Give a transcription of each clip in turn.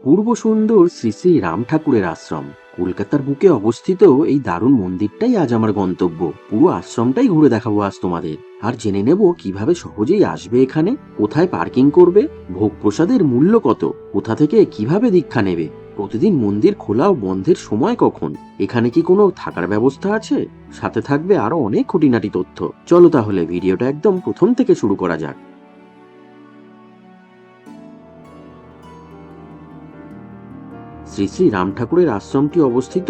অপূর্ব সুন্দর শ্রী শ্রী রাম ঠাকুরের আশ্রম কলকাতার বুকে অবস্থিত এই দারুণ মন্দিরটাই আজ আমার গন্তব্য। পুরো আশ্রমটাই ঘুরে দেখাবো আজ তোমাদের, আর জেনে নেব কিভাবে সহজেই আসবে এখানে, কোথায় পার্কিং করবে, ভোগ প্রসাদের মূল্য কত, কোথা থেকে কিভাবে দীক্ষা নেবে, প্রতিদিন মন্দির খোলা ও বন্ধের সময় কখন, এখানে কি কোনো থাকার ব্যবস্থা আছে, সাথে থাকবে আরো অনেক খুঁটিনাটি তথ্য। চলো তাহলে ভিডিওটা একদম প্রথম থেকে শুরু করা যাক। শ্রী শ্রী রাম ঠাকুরের আশ্রমটি অবস্থিত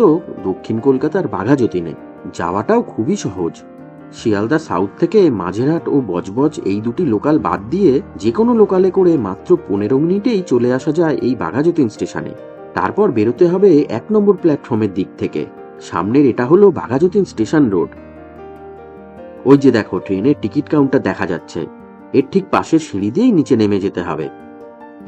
দক্ষিণ কলকাতার বাঘাযতীনে। যাওয়াটাও খুবই সহজ। শিয়ালদা সাউথ থেকে মাঝেরহাট ও বজবজ এই দুটি লোকাল বাদ দিয়ে যে কোনো লোকালে করে মাত্র 15 মিনিটেই চলে আসা যায় এই বাঘাযতীন স্টেশনে। তারপর বেরোতে হবে 1 নম্বর প্ল্যাটফর্মের দিক থেকে। সামনের এটা হলো বাঘাযতীন স্টেশন রোড। ওই যে দেখো ট্রেনের টিকিট কাউন্টার দেখা যাচ্ছে, এর ঠিক পাশের সিঁড়ি দিয়েই নিচে নেমে যেতে হবে।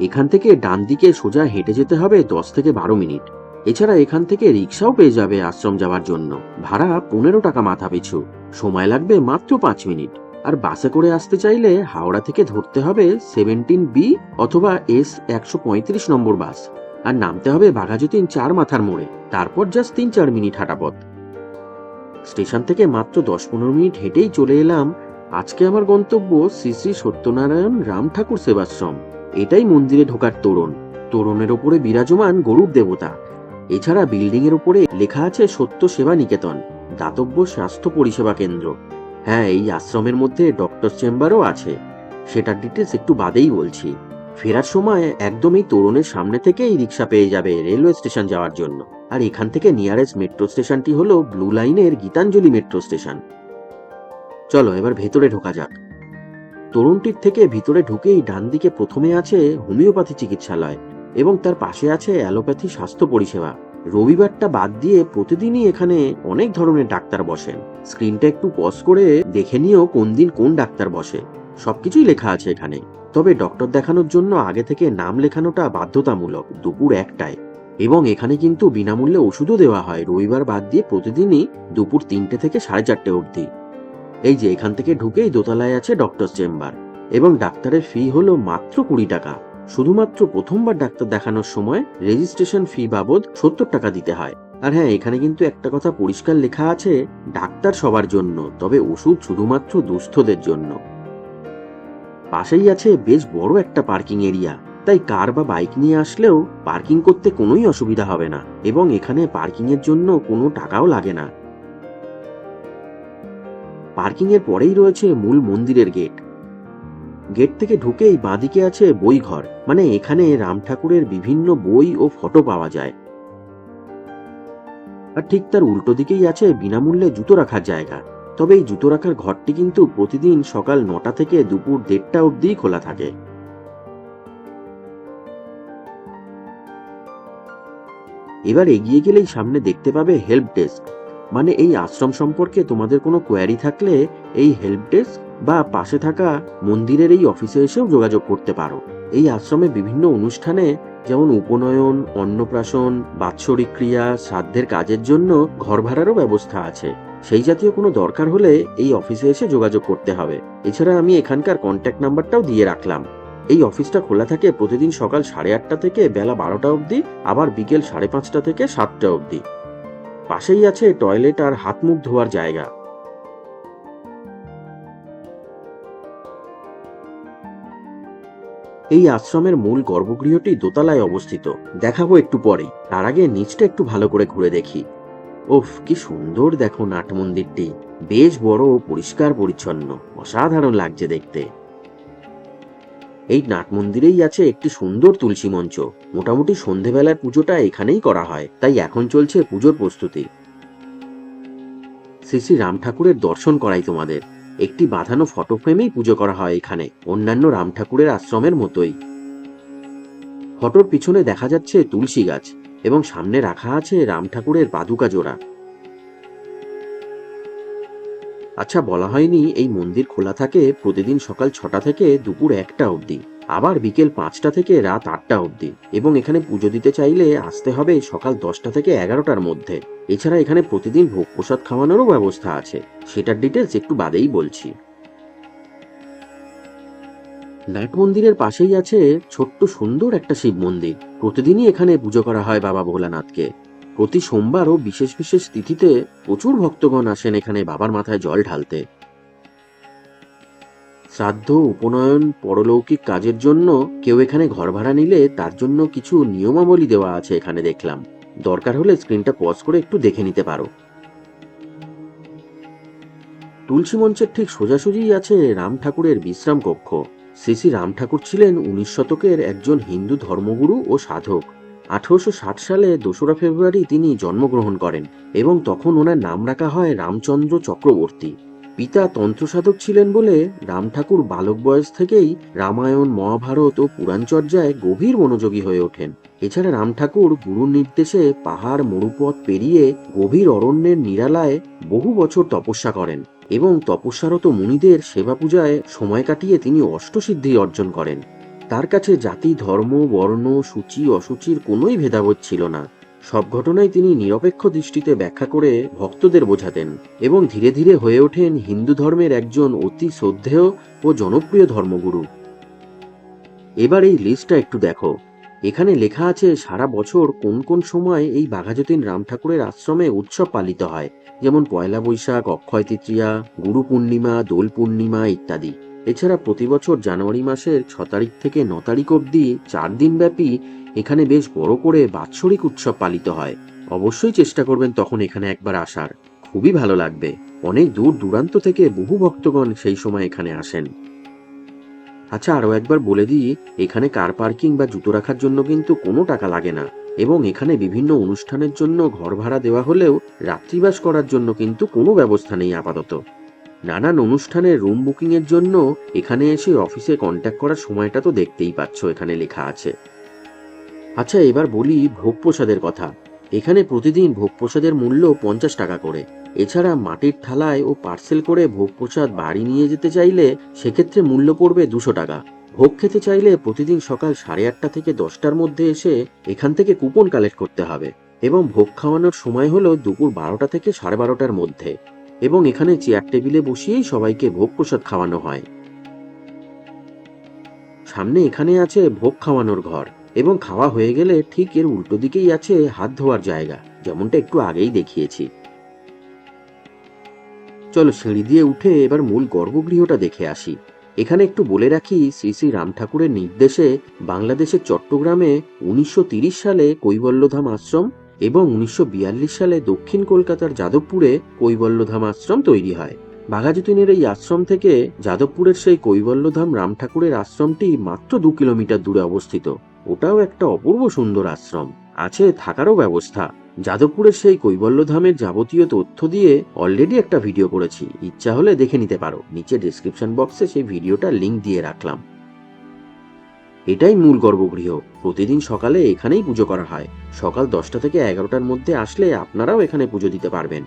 এখান থেকে ডান দিকে সোজা হেঁটে যেতে হবে 10 থেকে 12 মিনিট। এছাড়া এখান থেকে রিক্সাও পেয়ে যাবে আশ্রম যাওয়ার জন্য, ভাড়া 15 টাকা মাথা পিছু, সময় লাগবে মাত্র 5 মিনিট। আর বাসে করে আসতে চাইলে হাওড়া থেকে ধরতে হবে 17B অথবা S135 নম্বর বাস, আর নামতে হবে বাঘাযতীন 4 মাথার মোড়ে। তারপর জাস্ট 3-4 মিনিট হাঁটা পথ। স্টেশন থেকে মাত্র 10-15 মিনিট হেঁটেই চলে এলাম আজকে আমার গন্তব্য শ্রী শ্রী সত্যনারায়ণ রাম ঠাকুর সেবাশ্রম। এটাই মন্দিরে ঢোকার তোরণ। তোরণের ওপরে বিরাজমান গরুর দেবতা। এছাড়া বিল্ডিং এর ওপরে লেখা আছে সত্য সেবা নিকেতন, দাতব্য স্বাস্থ্য পরিষেবা কেন্দ্র। হ্যাঁ, এই আশ্রমের মধ্যে ডক্টর চেম্বারও আছে, সেটার ডিটেলস একটু বাদেই বলছি। ফেরার সময় একদম এই তোরণের সামনে থেকেই রিক্সা পেয়ে যাবে রেলওয়ে স্টেশন যাওয়ার জন্য। আর এখান থেকে নিয়ারেস্ট মেট্রো স্টেশনটি হলো ব্লু লাইনের গীতাঞ্জলি মেট্রো স্টেশন। চলো এবার ভেতরে ঢোকা যাক। তরুণটির থেকে ভিতরে ঢুকেই ডান দিকে প্রথমে আছে হোমিওপ্যাথি চিকিৎসালয় এবং তার পাশে আছে অ্যালোপ্যাথি স্বাস্থ্য পরিষেবা। রবিবারটা বাদ দিয়ে প্রতিদিনই এখানে অনেক ধরনের ডাক্তার বসেন। স্ক্রিনটা একটু পজ করে দেখে নিও কোন দিন কোন ডাক্তার বসে, সবকিছুই লেখা আছে এখানে। তবে ডক্টর দেখানোর জন্য আগে থেকে নাম লেখানোটা বাধ্যতামূলক দুপুর 1টায়। এবং এখানে কিন্তু বিনামূল্যে ওষুধও দেওয়া হয় রবিবার বাদ দিয়ে প্রতিদিনই দুপুর 3টে থেকে 4:30 অবধি। এই যে এখান থেকে ঢুকেই দোতলায় আছে ডক্টর চেম্বার এবং ডাক্তারের ফি হলো মাত্র 20 টাকা। শুধুমাত্র প্রথমবার ডাক্তার দেখানোর সময় রেজিস্ট্রেশন ফি বাবদ 70 টাকা দিতে হয়। আর হ্যাঁ, এখানে কিন্তু একটা কথা পরিষ্কার লেখা আছে, ডাক্তার সবার জন্য, তবে ওষুধ শুধুমাত্র দুস্থদের জন্য। পাশেই আছে বেশ বড় একটা পার্কিং এরিয়া, তাই কার বা বাইক নিয়ে আসলেও পার্কিং করতে কোনোই অসুবিধা হবে না এবং এখানে পার্কিং এর জন্য কোনো টাকাও লাগে না। পার্কিং এর পরেই রয়েছে মূল মন্দিরের গেট। গেট থেকে ঢুকেই বাঁদিকে আছে বই ঘর, মানে এখানে রাম ঠাকুরের বিভিন্ন বই ও ফটো পাওয়া যায়। আর ঠিক তার উল্টো দিকেই আছে বিনামূল্যে জুতো রাখার জায়গা। তবে এই জুতো রাখার ঘরটি কিন্তু প্রতিদিন সকাল 9টা থেকে দুপুর 1:30 অবধি খোলা থাকে। এবার এগিয়ে গেলেই সামনে দেখতে পাবে হেল্প ডেস্ক, মানে এই আশ্রম সম্পর্কে তোমাদের কোনো কোয়ারি থাকলে এই হেল্প ডেস্ক বা পাশে থাকা মন্দিরের এই অফিসে এসেও যোগাযোগ করতে পারো। এই আশ্রমে বিভিন্ন অনুষ্ঠানে যেমন উপনয়ন, অন্নপ্রাশন, বাৎসরিক ক্রিয়া, শ্রাদ্ধের কাজের জন্য ঘর ভাড়ারও ব্যবস্থা আছে। সেই জাতীয় কোনো দরকার হলে এই অফিসে এসে যোগাযোগ করতে হবে। এছাড়া আমি এখানকার কন্ট্যাক্ট নাম্বারটাও দিয়ে রাখলাম। এই অফিসটা খোলা থাকে প্রতিদিন সকাল 8:30 থেকে বেলা 12টা অবধি, আবার বিকেল 5:30 থেকে 7টা অবধি। পাশেই আছে টয়লেট আর হাত মুখ ধোয়ার জায়গা। এই আশ্রমের মূল গর্ভগৃহটি দোতলায় অবস্থিত, দেখাবো একটু পরেই। তার আগে নিচটা একটু ভালো করে ঘুরে দেখি। ওফ, কি সুন্দর দেখো নাট মন্দিরটি, বেশ বড় ও পরিষ্কার পরিচ্ছন্ন, অসাধারণ লাগছে দেখতে। এই নাট মন্দিরেই আছে একটি সুন্দর তুলসী মঞ্চ। মোটামুটি সন্ধেবেলার পুজোটা এখানেই করা হয়, তাই এখন চলছে পুজোর প্রস্তুতি। শ্রী শ্রী রাম ঠাকুরের দর্শন করাই তোমাদের। একটি বাঁধানো ফটো ফ্রেমেই পুজো করা হয় এখানে, অন্যান্য রাম ঠাকুরের আশ্রমের মতোই। ফটোর পিছনে দেখা যাচ্ছে তুলসী গাছ এবং সামনে রাখা আছে রাম ঠাকুরের পাদুকা জোড়া। আচ্ছা, বলা হয়নি এই মন্দির খোলা থাকে প্রতিদিন সকাল 6টা থেকে দুপুর 1টা অবধি, আবার বিকেল 5টা থেকে রাত 8টা অবধি। এবং এখানে পুজো দিতে চাইলে আসতে হবে সকাল 10টা থেকে 11টার মধ্যে। এছাড়া এখানে প্রতিদিন ভোগ প্রসাদ খাওয়ানোরও ব্যবস্থা আছে, সেটার ডিটেলস একটু বাদেই বলছি। নাট মন্দিরের পাশেই আছে ছোট্ট সুন্দর একটা শিব মন্দির। প্রতিদিনই এখানে পুজো করা হয় বাবা ভোলানাথকে। প্রতি সোমবার ও বিশেষ বিশেষ তিথিতে প্রচুর ভক্তগণ আসেন এখানে বাবার মাথায় জল ঢালতে। শ্রাদ্ধ, উপনয়ন, পরলৌকিক কাজের জন্য কেউ এখানে ঘর ভাড়া নিলে তার জন্য কিছু নিয়মাবলী দেওয়া আছে এখানে দেখলাম। দরকার হলে স্ক্রিনটা পজ করে একটু দেখে নিতে পারো। তুলসী মঞ্চের ঠিক সোজাসুজিই আছে রাম ঠাকুরের বিশ্রাম কক্ষ। শ্রী শ্রী রাম ঠাকুর ছিলেন 19 শতকের একজন হিন্দু ধর্মগুরু ও সাধক। 1860 সালে 2রা ফেব্রুয়ারি তিনি জন্মগ্রহণ করেন এবং তখন ওনার নাম রাখা হয় রামচন্দ্র চক্রবর্তী। পিতা তন্ত্রসাধক ছিলেন বলে রাম ঠাকুর বালক বয়স থেকেই রামায়ণ, মহাভারত ও পুরাণচর্যায় গভীর মনোযোগী হয়ে ওঠেন। এছাড়া রাম ঠাকুর গুরুর নির্দেশে পাহাড় মরুপথ পেরিয়ে গভীর অরণ্যের নিরালায় বহু বছর তপস্যা করেন এবং তপস্যারত মুনিদের সেবা পূজায় সময় কাটিয়ে তিনি অষ্টসিদ্ধি অর্জন করেন। তার কাছে জাতি, ধর্ম, বর্ণ, সূচি অসুচির কোনোই ভেদাভেদ ছিল না। সব ঘটনাই তিনি নিরপেক্ষ দৃষ্টিতে ব্যাখ্যা করে ভক্তদের বোঝাতেন এবং ধীরে ধীরে হয়ে ওঠেন হিন্দু ধর্মের একজন অতি শ্রদ্ধেয় ও জনপ্রিয় ধর্মগুরু। এবার এই লিস্টটা একটু দেখো। এখানে লেখা আছে সারা বছর কোন কোন সময় এই বাঘাযতীন রাম ঠাকুরের আশ্রমে উৎসব পালিত হয়, যেমন পয়লা বৈশাখ, অক্ষয় তৃতীয়া, গুরু পূর্ণিমা, দোল পূর্ণিমা ইত্যাদি। এছাড়া প্রতি বছর জানুয়ারি মাসের 6 তারিখ থেকে 9 তারিখ অবধি 4 দিন ব্যাপী এখানে বেশ বড় করে বাৎসরিক উৎসব পালিত হয়। অবশ্যই চেষ্টা করবেন তখন এখানে একবার আসার, খুবই ভালো লাগবে। অনেক দূর দূরান্ত থেকে বহু ভক্তগণ সেই সময় এখানে আসেন। আচ্ছা, আরও একবার বলে দিই, এখানে কার পার্কিং বা জুতো রাখার জন্য কিন্তু কোনো টাকা লাগে না এবং এখানে বিভিন্ন অনুষ্ঠানের জন্য ঘর ভাড়া দেওয়া হলেও রাত্রিবাস করার জন্য কিন্তু কোনো ব্যবস্থা নেই আপাতত। নানান অনুষ্ঠানের রুম বুকিংয়ের জন্য এখানে এসে অফিসে কন্ট্যাক্ট করার সময়টা তো দেখতেই পাচ্ছ এখানে লেখা আছে। আচ্ছা, এবার বলি ভোগ প্রসাদের কথা। এখানে প্রতিদিন ভোগ প্রসাদের মূল্য 50 টাকা করে। এছাড়া মাটির থালায় ও পার্সেল করে ভোগ প্রসাদ বাড়ি নিয়ে যেতে চাইলে সেক্ষেত্রে মূল্য পড়বে 200 টাকা। ভোগ খেতে চাইলে প্রতিদিন সকাল 8:30 থেকে 10টার মধ্যে এসে এখান থেকে কুপন কালেক্ট করতে হবে এবং ভোগ খাওয়ানোর সময় হলো দুপুর 12টা থেকে 12:30টার মধ্যে এবং এখানে চেয়ার টেবিলে বসিয়েই সবাইকে ভোগ প্রসাদ খাওয়ানো হয়। সামনে এখানে আছে ভোগ খাওয়ানোর ঘর এবং খাওয়া হয়ে গেলে ঠিক এর উল্টো দিকেই আছে হাত ধোয়ার জায়গা, যেমনটা একটু আগেই দেখিয়েছি। চলো সিঁড়ি দিয়ে উঠে এবার মূল গর্ভগৃহটা দেখে আসি। এখানে একটু বলে রাখি, শ্রী শ্রী রাম ঠাকুরের নির্দেশে বাংলাদেশের চট্টগ্রামে 1930 সালে কৈবল্যধাম আশ্রম এবং 1942 সালে দক্ষিণ কলকাতার যাদবপুরে কৈবল্যধাম আশ্রম তৈরি হয়। বাঘাযতীনের এই আশ্রম থেকে যাদবপুরের সেই কৈবল্যধাম রাম ঠাকুরের আশ্রমটি মাত্র 2 কিলোমিটার দূরে অবস্থিত। ওটাও একটা অপূর্ব সুন্দর আশ্রম, আছে থাকারও ব্যবস্থা। যাদবপুরের সেই কৈবল্যধামের যাবতীয় তথ্য দিয়ে অলরেডি একটা ভিডিও করেছি, ইচ্ছা হলে দেখে নিতে পারো, নিচে ডেসক্রিপশন বক্সে সেই ভিডিওটা লিংক দিয়ে রাখলাম। এটাই মূল গর্ভগৃহ। প্রতিদিন সকালে এখানেই পুজো করা হয়। সকাল 10টা থেকে 11টার মধ্যে আসলে আপনারাও এখানে পুজো দিতে পারবেন।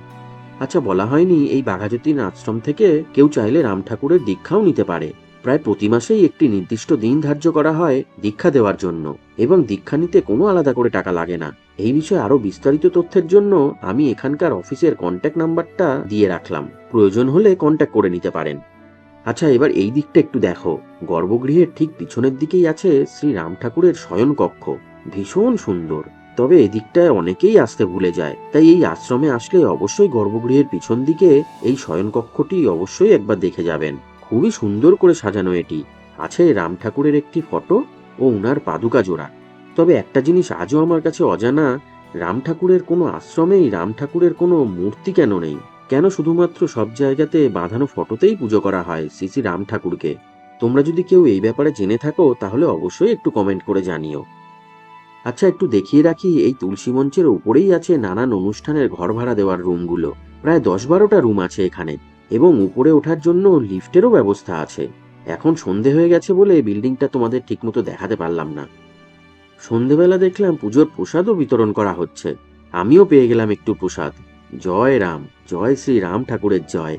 আচ্ছা, বলা হয়নি এই বাঘাযতীন আশ্রম থেকে কেউ চাইলে রাম ঠাকুরের দীক্ষাও নিতে পারে। প্রায় প্রতি মাসেই একটি নির্দিষ্ট দিন ধার্য করা হয় দীক্ষা দেওয়ার জন্য এবং দীক্ষা নিতে কোনো আলাদা করে টাকা লাগে না। এই বিষয়ে আরো বিস্তারিত তথ্যের জন্য আমি এখানকার অফিসের কন্ট্যাক্ট নাম্বারটা দিয়ে রাখলাম, প্রয়োজন হলে কন্ট্যাক্ট করে নিতে পারেন। আচ্ছা, এবার এই দিকটা একটু দেখো। গর্ভগৃহের ঠিক পিছনের দিকেই আছে শ্রী রাম ঠাকুরের শয়ন কক্ষ, ভীষণ সুন্দর। তবে এদিকটায় অনেকেই আসতে ভুলে যায়, তাই এই আশ্রমে আসলে অবশ্যই গর্ভগৃহের পিছন দিকে এই শয়ন কক্ষটি অবশ্যই একবার দেখে যাবেন। খুবই সুন্দর করে সাজানো এটি। আছে রাম ঠাকুরের একটি ফটো ও উনার পাদুকা জোড়া। তবে একটা জিনিস আজও আমার কাছে অজানা, রাম ঠাকুরের কোনো আশ্রমেই রাম ঠাকুরের কোনো মূর্তি কেন নেই? কেন শুধুমাত্র সব জায়গাতে বাঁধানো ফটোতেই পুজো করা হয় শ্রী শ্রী রাম ঠাকুরকে? তোমরা যদি কেউ এই ব্যাপারে জেনে থাকো তাহলে অবশ্যই একটু কমেন্ট করে জানিও। আচ্ছা, একটু দেখিয়ে রাখি, এই তুলসী মঞ্চের উপরেই আছে নানান অনুষ্ঠানের ঘর ভাড়া দেওয়ার রুমগুলো। প্রায় 10-12টা রুম আছে এখানে এবং উপরে ওঠার জন্য লিফটেরও ব্যবস্থা আছে। এখন সন্ধে হয়ে গেছে বলে বিল্ডিংটা তোমাদের ঠিকমতো দেখাতে পারলাম না। সন্ধেবেলা দেখলাম পুজোর প্রসাদও বিতরণ করা হচ্ছে। আমিও পেয়ে গেলাম একটু প্রসাদ। জয় রাম, জয় শ্রী রাম ঠাকুরের জয়।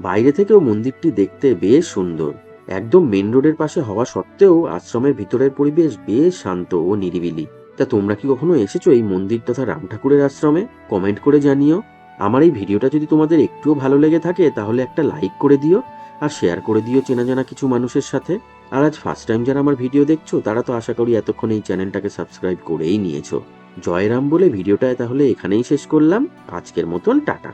বাইরে থেকেও মন্দিরটি দেখতে বেশ সুন্দর। একদম মেন রোডের পাশে হওয়া সত্ত্বেও আশ্রমের ভিতরের পরিবেশ বেশ শান্ত ও নিরিবিলি। তা তোমরা কি কখনো এসেছো এই মন্দির তথা রাম ঠাকুরের আশ্রমে? কমেন্ট করে জানিও। আমার এই ভিডিওটা যদি তোমাদের একটুও ভালো লেগে থাকে তাহলে একটা লাইক করে দিও আর শেয়ার করে দিও চেনা জানা কিছু মানুষের সাথে। আর আজ ফার্স্ট টাইম যারা আমার ভিডিও দেখছো তারা তো আশা করি এতক্ষণ এই চ্যানেলটাকে সাবস্ক্রাইব করেই নিয়েছো। জয়রাম বলে ভিডিওটা তাহলে এখানেই শেষ করলাম। আজকের মতন টাটা।